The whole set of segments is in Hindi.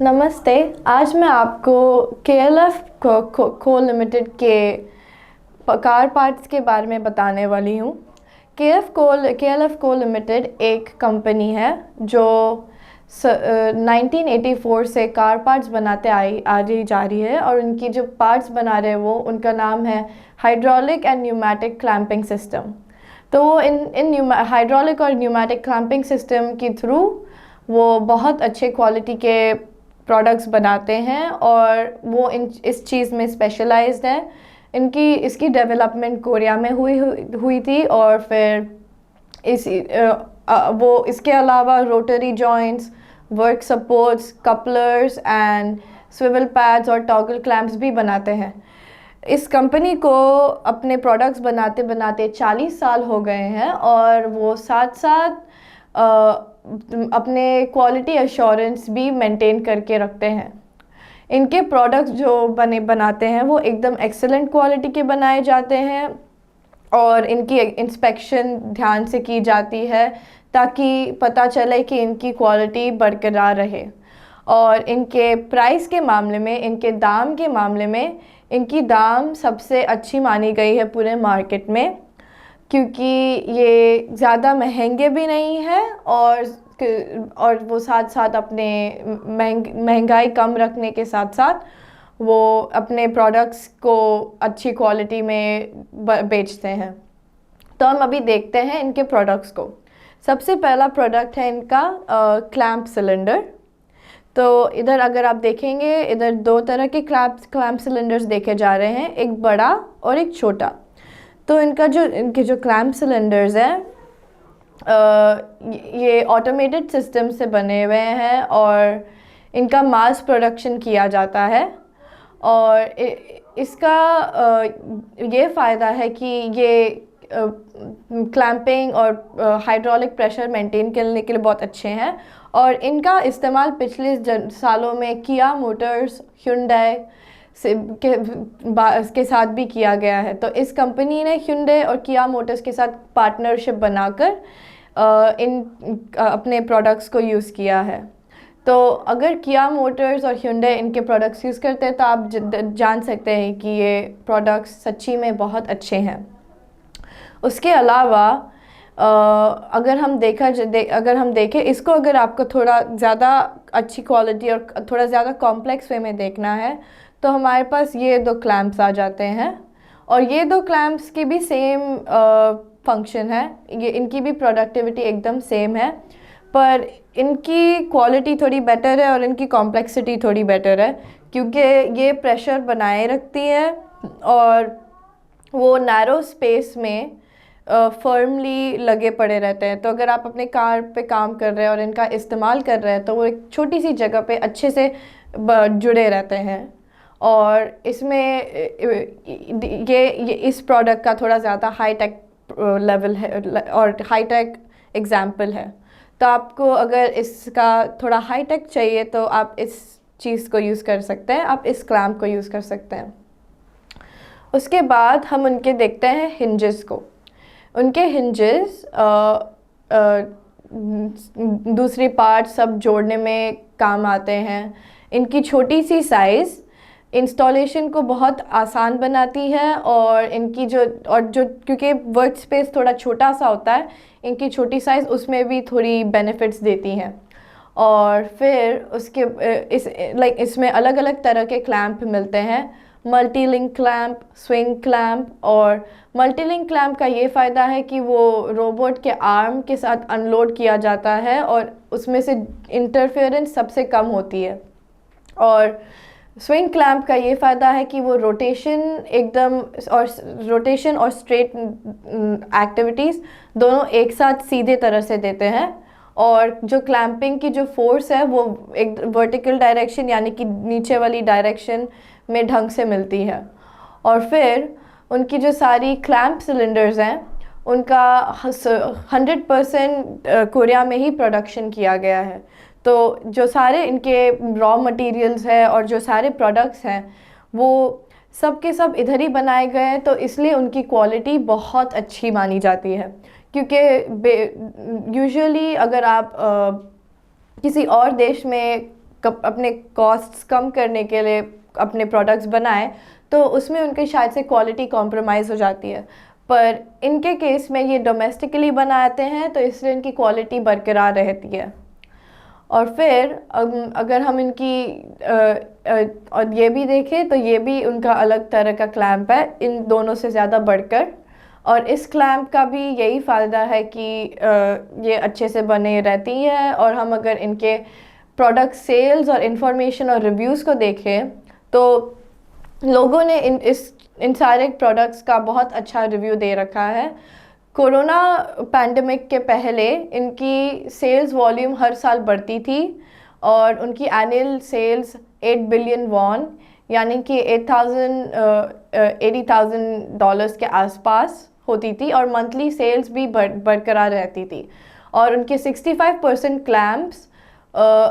नमस्ते। आज मैं आपको KLF को लिमिटेड के कार पार्ट्स के बारे में बताने वाली हूँ। KLF को लिमिटेड एक कंपनी है जो 1984 से कार पार्ट्स बनाते आ रही जा रही है, और उनकी जो पार्ट्स बना रहे हैं वो उनका नाम है hydraulic and pneumatic clamping system. तो वो इन हाइड्रोलिक और न्यूमेटिक क्लैंपिंग सिस्टम के थ्रू वो बहुत अच्छे क्वालिटी के प्रोडक्ट्स बनाते हैं, और वो इस चीज़ में स्पेशलाइज्ड है। इसकी डेवलपमेंट कोरिया में हुई थी, और फिर वो इसके अलावा rotary joints, work supports, couplers and swivel pads और टॉगल क्लैंप्स भी बनाते हैं। इस कंपनी को अपने प्रोडक्ट्स बनाते बनाते 40 साल हो गए हैं, और वो साथ साथ अपने क्वालिटी एश्योरेंस भी मेंटेन करके रखते हैं। इनके प्रोडक्ट्स जो बनाते हैं वो एकदम एक्सेलेंट क्वालिटी के बनाए जाते हैं, और इनकी इंस्पेक्शन ध्यान से की जाती है ताकि पता चले कि इनकी क्वालिटी बरकरार रहे। और इनके प्राइस के मामले में, इनके दाम के मामले में, इनकी दाम सबसे अच्छी मानी गई है पूरे मार्केट में, क्योंकि ये ज़्यादा महंगे भी नहीं है, और वो साथ साथ अपने महंगाई कम रखने के साथ साथ वो अपने प्रोडक्ट्स को अच्छी क्वालिटी में बेचते हैं। तो हम अभी देखते हैं इनके प्रोडक्ट्स को। सबसे पहला प्रोडक्ट है इनका क्लैंप सिलेंडर। तो इधर अगर आप देखेंगे, इधर दो तरह के क्लैंप सिलेंडर्स देखे जा रहे हैं, एक बड़ा और एक छोटा। तो इनके जो क्लैंप सिलेंडर्स हैं ये ऑटोमेटेड सिस्टम से बने हुए हैं, और इनका मास प्रोडक्शन किया जाता है। और इसका ये फ़ायदा है कि ये क्लैंपिंग और हाइड्रोलिक प्रेशर मेंटेन करने के लिए बहुत अच्छे हैं, और इनका इस्तेमाल पिछले सालों में किया मोटर्स, hyundai के साथ भी किया गया है। तो इस कंपनी ने hyundai और किया मोटर्स के साथ पार्टनरशिप बनाकर अपने प्रोडक्ट्स को यूज़ किया है। तो अगर किया मोटर्स और hyundai इनके प्रोडक्ट्स यूज़ करते हैं तो आप जान सकते हैं कि ये प्रोडक्ट्स सच्ची में बहुत अच्छे हैं। उसके अलावा अगर हम देखें इसको, अगर आपको थोड़ा ज़्यादा अच्छी क्वालिटी और थोड़ा ज़्यादा कॉम्प्लेक्स वे में देखना है तो हमारे पास ये दो क्लैंप्स आ जाते हैं, और ये दो क्लैंप्स की भी सेम फंक्शन है। ये इनकी भी प्रोडक्टिविटी एकदम सेम है, पर इनकी क्वालिटी थोड़ी बेटर है और इनकी कॉम्प्लेक्सिटी थोड़ी बेटर है, क्योंकि ये प्रेशर बनाए रखती है और वो नैरो स्पेस में फर्मली लगे पड़े रहते हैं। तो अगर आप अपने कार पे काम कर रहे हैं और इनका इस्तेमाल कर रहे हैं तो वो एक छोटी सी जगह पे अच्छे से जुड़े रहते हैं। और इसमें ये इस प्रोडक्ट का थोड़ा ज़्यादा हाई टेक लेवल है और हाई टेक एग्जाम्पल है। तो आपको अगर इसका थोड़ा हाई टेक चाहिए तो आप इस चीज़ को यूज़ कर सकते हैं, आप इस क्लैंप को यूज़ कर सकते हैं। उसके बाद हम उनके देखते हैं हिंजेस को। उनके हिंजेस दूसरी पार्ट सब जोड़ने में काम आते हैं। इनकी छोटी सी साइज़ इंस्टॉलेशन को बहुत आसान बनाती है, और इनकी जो क्योंकि वर्क स्पेस थोड़ा छोटा सा होता है, इनकी छोटी साइज़ उसमें भी थोड़ी बेनिफिट्स देती हैं। और फिर इसमें अलग अलग तरह के क्लैंप मिलते हैं, multi link clamp, swing clamp. और मल्टी लिंक क्लैंप का ये फ़ायदा है कि वो रोबोट के आर्म के साथ अनलोड किया जाता है और उसमें से इंटरफेरेंस सबसे कम होती है। और स्विंग क्लैंप का ये फ़ायदा है कि वो रोटेशन और स्ट्रेट एक्टिविटीज़ दोनों एक साथ सीधे तरह से देते हैं, और जो क्लैंपिंग की जो फोर्स है वो एक वर्टिकल डायरेक्शन यानी कि नीचे वाली डायरेक्शन में ढंग से मिलती है। और फिर उनकी जो सारी क्लैंप सिलेंडर्स हैं उनका 100% कोरिया में ही प्रोडक्शन किया गया है। तो जो सारे इनके रॉ मटेरियल्स हैं और जो सारे प्रोडक्ट्स हैं वो सब के सब इधर ही बनाए गए हैं, तो इसलिए उनकी क्वालिटी बहुत अच्छी मानी जाती है। क्योंकि यूजुअली अगर आप किसी और देश में अपने कॉस्ट्स कम करने के लिए अपने प्रोडक्ट्स बनाए, तो उसमें उनके शायद से क्वालिटी कॉम्प्रोमाइज़ हो जाती है। पर इनके केस में ये डोमेस्टिकली बनाते हैं, तो इसलिए इनकी क्वालिटी बरकरार रहती है। और फिर अगर हम इनकी और ये भी देखें तो ये भी उनका अलग तरह का क्लैंप है इन दोनों से ज़्यादा बढ़कर। और इस क्लैंप का भी यही फ़ायदा है कि ये अच्छे से बने रहती है। और हम अगर इनके प्रोडक्ट सेल्स और इंफॉर्मेशन और रिव्यूज़ को देखें तो लोगों ने इन सारे प्रोडक्ट्स का बहुत अच्छा रिव्यू दे रखा है। कोरोना पैंडमिक के पहले इनकी सेल्स वॉल्यूम हर साल बढ़ती थी और उनकी एनुअल सेल्स 8 बिलियन वॉन यानी कि $80,000 के आसपास होती थी, और मंथली सेल्स भी बरकरार रहती थी। और उनके 65% क्लैम्प्स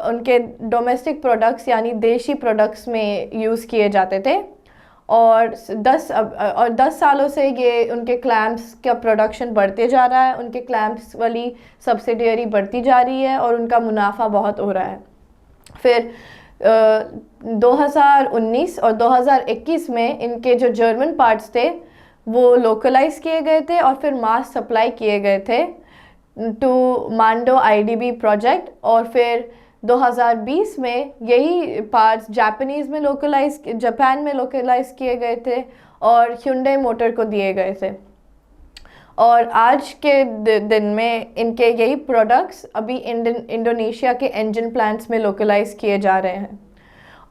उनके डोमेस्टिक प्रोडक्ट्स यानी देशी प्रोडक्ट्स में यूज़ किए जाते थे। और 10 सालों से ये उनके क्लैम्प्स का प्रोडक्शन बढ़ते जा रहा है, उनके क्लैम्प्स वाली सब्सिडियरी बढ़ती जा रही है और उनका मुनाफा बहुत हो रहा है। फिर 2019 और 2021 में इनके जो जर्मन पार्ट्स थे वो लोकलाइज किए गए थे और फिर मास सप्लाई किए गए थे टू मांडो आईडीबी प्रोजेक्ट। और फिर 2020 में यही पार्ट्स जापान में लोकलाइज किए गए थे और Hyundai मोटर को दिए गए थे। और आज के दिन में इनके यही प्रोडक्ट्स अभी इंडोनेशिया के इंजन प्लांट्स में लोकलाइज किए जा रहे हैं।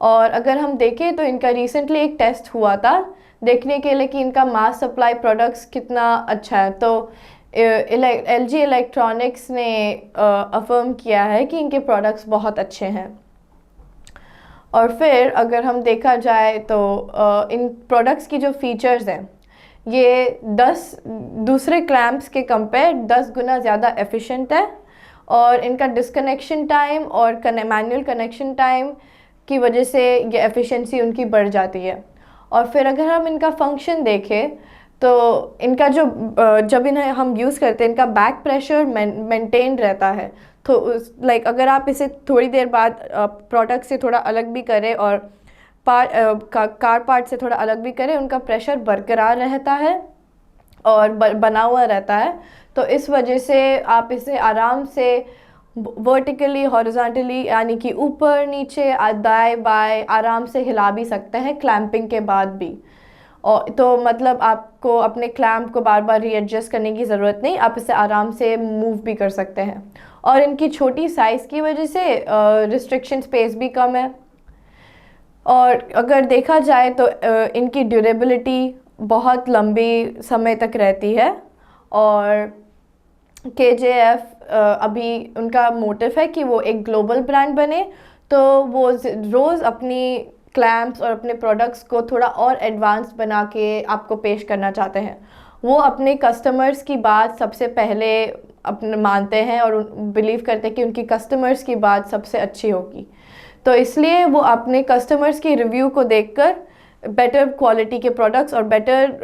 और अगर हम देखें तो इनका रिसेंटली एक टेस्ट हुआ था देखने के लिए कि इनका मास सप्लाई प्रोडक्ट्स कितना अच्छा है। तो LG इलेक्ट्रॉनिक्स ने अफर्म किया है कि इनके प्रोडक्ट्स बहुत अच्छे हैं। और फिर अगर हम देखा जाए तो इन प्रोडक्ट्स की जो फीचर्स हैं ये 10 दूसरे क्लैम्प्स के कंपेयर 10 गुना ज़्यादा एफिशिएंट है। और इनका डिस्कनेक्शन टाइम और मैनुअल कनेक्शन टाइम की वजह से ये एफिशिएंसी उनकी बढ़ जाती है। और फिर अगर हम इनका फंक्शन देखें तो इनका जब इन्हें हम यूज़ करते हैं इनका बैक प्रेशर मेंटेन रहता है। तो अगर आप इसे थोड़ी देर बाद प्रोडक्ट से थोड़ा अलग भी करें और कार पार्ट से थोड़ा अलग भी करें, उनका प्रेशर बरकरार रहता है और बना हुआ रहता है। तो इस वजह से आप इसे आराम से वर्टिकली हॉरिजॉन्टली यानी कि ऊपर नीचे दाएं बाएं आराम से हिला भी सकते हैं क्लैंपिंग के बाद भी। और तो मतलब आपको अपने क्लैंप को बार बार रीएडजस्ट करने की ज़रूरत नहीं, आप इसे आराम से मूव भी कर सकते हैं। और इनकी छोटी साइज़ की वजह से रिस्ट्रिक्शन स्पेस भी कम है। और अगर देखा जाए तो इनकी ड्यूरेबिलिटी बहुत लंबी समय तक रहती है। और KJF अभी उनका मोटिव है कि वो एक ग्लोबल ब्रांड बने, तो वो रोज़ अपनी क्लैम्प्स और अपने प्रोडक्ट्स को थोड़ा और एडवांस बना के आपको पेश करना चाहते हैं। वो अपने कस्टमर्स की बात सबसे पहले अपने मानते हैं और बिलीव करते हैं कि उनकी कस्टमर्स की बात सबसे अच्छी होगी। तो इसलिए वो अपने कस्टमर्स की रिव्यू को देखकर बेटर क्वालिटी के प्रोडक्ट्स और बेटर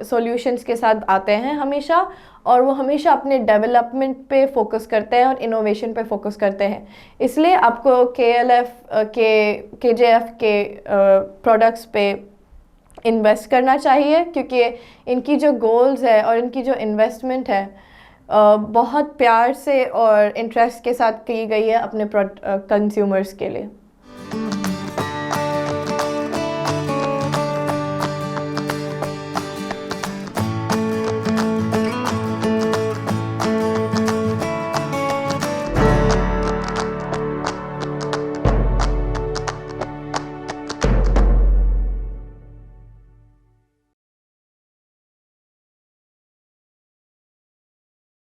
सॉल्यूशंस के साथ आते हैं हमेशा। और वो हमेशा अपने डेवलपमेंट पे फोकस करते हैं और इनोवेशन पे फोकस करते हैं। इसलिए आपको KJF के प्रोडक्ट्स पे इन्वेस्ट करना चाहिए, क्योंकि इनकी जो गोल्स है और इनकी जो इन्वेस्टमेंट है बहुत प्यार से और इंटरेस्ट के साथ की गई है अपने कंज्यूमर्स के लिए।